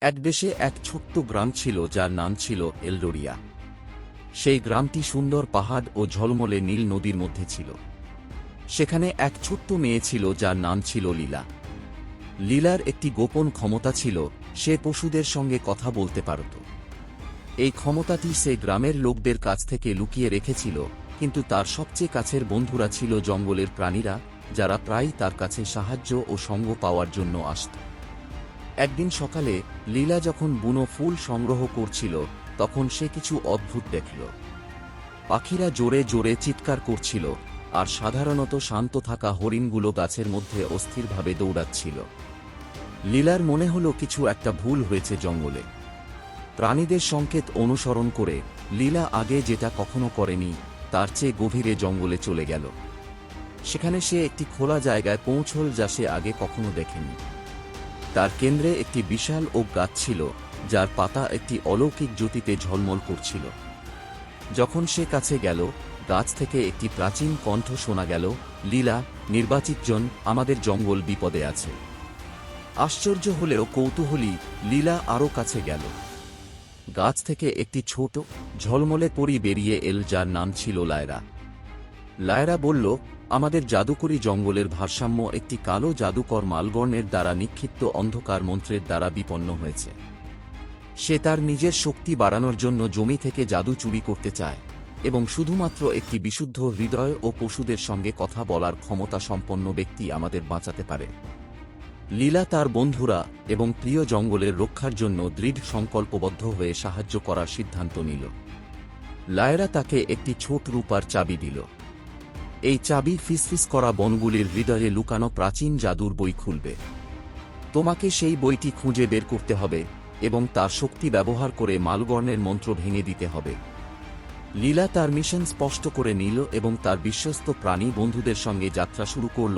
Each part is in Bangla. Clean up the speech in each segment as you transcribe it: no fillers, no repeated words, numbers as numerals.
এক দেশে এক ছোট্ট গ্রাম ছিল যার নাম ছিল এলডোরিয়া। সেই গ্রামটি সুন্দর পাহাড় ও ঝলমলে নীল নদীর মধ্যে ছিল। সেখানে এক ছোট্ট মেয়ে ছিল যার নাম ছিল লীলা। লীলার একটি গোপন ক্ষমতা ছিল, সে পশুদের সঙ্গে কথা বলতে পারত। এই ক্ষমতাটি সে গ্রামের লোকদের কাছ থেকে লুকিয়ে রেখেছিল, কিন্তু তার সবচেয়ে কাছের বন্ধুরা ছিল জঙ্গলের প্রাণীরা, যারা প্রায়ই তার কাছে সাহায্য ও সঙ্গ পাওয়ার জন্য আসত। একদিন সকালে লীলা যখন বুনো ফুল সংগ্রহ করছিল, তখন সে কিছু অদ্ভুত দেখল। পাখিরা জোরে জোরে চিৎকার করছিল, আর সাধারণত শান্ত থাকা হরিণগুলো গাছের মধ্যে অস্থিরভাবে দৌড়াচ্ছিল। লীলার মনে হলো কিছু একটা ভুল হয়েছে জঙ্গলে। প্রাণীদের সংকেত অনুসরণ করে লীলা আগে যেটা কখনো করেনি, তার চেয়ে গভীরে জঙ্গলে চলে গেল। সেখানে সে একটি খোলা জায়গায় পৌঁছল যা সে আগে কখনো দেখেনি। তার কেন্দ্রে একটি বিশাল ওক গাছ ছিল, যার পাতা একটি অলৌকিক জ্যোতিতে ঝলমল করছিল। যখন সে কাছে গেল, গাছ থেকে একটি প্রাচীন কণ্ঠ শোনা গেল, লীলা, নির্বাচিতজন, আমাদের জঙ্গল বিপদে আছে। আশ্চর্য হলেও কৌতূহলী লীলা আরও কাছে গেল। গাছ থেকে একটি ছোট ঝলমলে পরী বেরিয়ে এল যার নাম ছিল লায়রা। লায়রা বলল, আমাদের জাদুকরী জঙ্গলের ভারসাম্য একটি কালো জাদুকর মালবর্ণের দ্বারা নিক্ষিপ্ত অন্ধকার মন্ত্রের দ্বারা বিপন্ন হয়েছে। সে তার নিজের শক্তি বাড়ানোর জন্য জমি থেকে জাদু চুরি করতে চায়, এবং শুধুমাত্র একটি বিশুদ্ধ হৃদয় ও পশুদের সঙ্গে কথা বলার ক্ষমতা সম্পন্ন ব্যক্তি আমাদের বাঁচাতে পারে। লীলা তার বন্ধুরা এবং প্রিয় জঙ্গলের রক্ষার জন্য দৃঢ় সংকল্পবদ্ধ হয়ে সাহায্য করার সিদ্ধান্ত নিল। লায়রা তাকে একটি ছোট রূপার চাবি দিল। এই চাবি ফিসফিস করা বনগুলির হৃদয়ে লুকানো প্রাচীন জাদুর বই খুলবে। তোমাকে সেই বইটি খুঁজে বের করতে হবে এবং তার শক্তি ব্যবহার করে মালবর্ণের মন্ত্র ভেঙে দিতে হবে। লীলা তার মিশন স্পষ্ট করে নিল এবং তার বিশ্বস্ত প্রাণী বন্ধুদের সঙ্গে যাত্রা শুরু করল।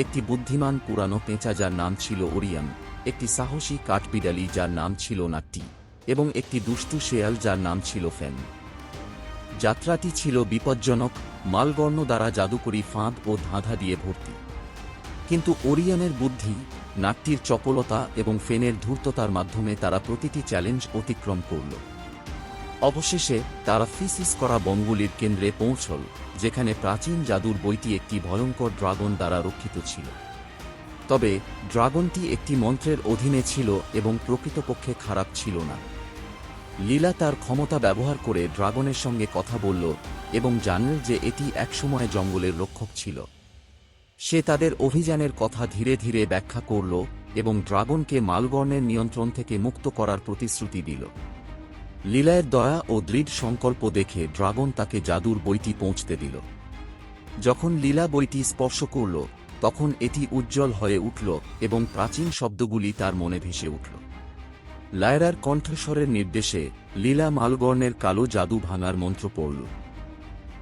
একটি বুদ্ধিমান পুরানো পেঁচা যার নাম ছিল ওরিয়ান, একটি সাহসী কাঠবিড়ালি যার নাম ছিল নাট্টি, এবং একটি দুষ্টু শেয়াল যার নাম ছিল ফেন। যাত্রাটি ছিল বিপজ্জনক, মালবর্ণ দ্বারা জাদুকরী ফাঁদ ও ধাঁধা দিয়ে ভর্তি। কিন্তু ওরিয়ানের বুদ্ধি, নাট্টির চপলতা এবং ফেনের ধূর্ততার মাধ্যমে তারা প্রতিটি চ্যালেঞ্জ অতিক্রম করল। অবশেষে তারা ফিসিস করা বনগুলির কেন্দ্রে পৌঁছল, যেখানে প্রাচীন জাদুর বইটি একটি ভয়ঙ্কর ড্রাগন দ্বারা রক্ষিত ছিল। তবে ড্রাগনটি একটি মন্ত্রের অধীনে ছিল এবং প্রকৃতপক্ষে খারাপ ছিল না। লীলা তার ক্ষমতা ব্যবহার করে ড্রাগনের সঙ্গে কথা বলল এবং জানল যে এটি একসময় জঙ্গলের রক্ষক ছিল। সে তাদের অভিযানের কথা ধীরে ধীরে ব্যাখ্যা করল এবং ড্রাগনকে মালবর্ণের নিয়ন্ত্রণ থেকে মুক্ত করার প্রতিশ্রুতি দিল। লীলার দয়া ও দৃঢ় সংকল্প দেখে ড্রাগন তাকে জাদুর বইটি পৌঁছতে দিল। যখন লীলা বইটি স্পর্শ করল, তখন এটি উজ্জ্বল হয়ে উঠল এবং প্রাচীন শব্দগুলি তার মনে ভেসে উঠল। লায়রার কণ্ঠস্বরের নির্দেশে লীলা মালবর্ণের কালো জাদু ভাঙার মন্ত্র পড়ল।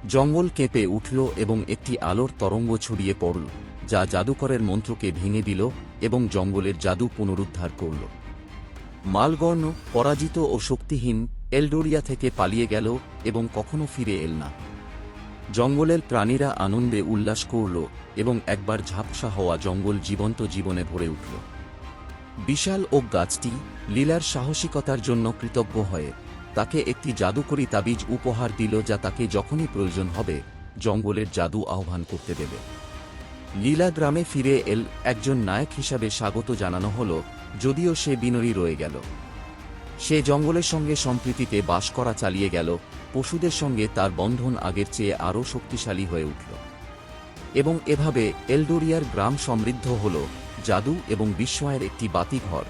জঙ্গল কেঁপে উঠল এবং একটি আলোর তরঙ্গ ছড়িয়ে পড়ল, যা জাদুকরের মন্ত্রকে ভেঙে দিল এবং জঙ্গলের জাদু পুনরুদ্ধার করল। মালবর্ণ, পরাজিত ও শক্তিহীন, এলডোরিয়া থেকে পালিয়ে গেল এবং কখনো ফিরে এল না। জঙ্গলের প্রাণীরা আনন্দে উল্লাস করল এবং একবার ঝাপসা হওয়া জঙ্গল জীবন্ত জীবনে ভরে উঠল। বিশাল ওক গাছটি লীলার সাহসিকতার জন্য কৃতজ্ঞ হয়ে তাকে একটি জাদুকরী তাবিজ উপহার দিল, যা তাকে যখনই প্রয়োজন হবে জঙ্গলের জাদু আহ্বান করতে দেবে। লীলা গ্রামে ফিরে এল, একজন নায়ক হিসাবে স্বাগত জানানো হল, যদিও সে বিনয়ী রয়ে গেল। সে জঙ্গলের সঙ্গে সম্প্রীতিতে বাস করা চালিয়ে গেল, পশুদের সঙ্গে তার বন্ধন আগের চেয়ে আরও শক্তিশালী হয়ে উঠল। এবং এভাবে এলডোরিয়ার গ্রাম সমৃদ্ধ হল, জাদু এবং বিস্ময়ের একটি বাতিঘর।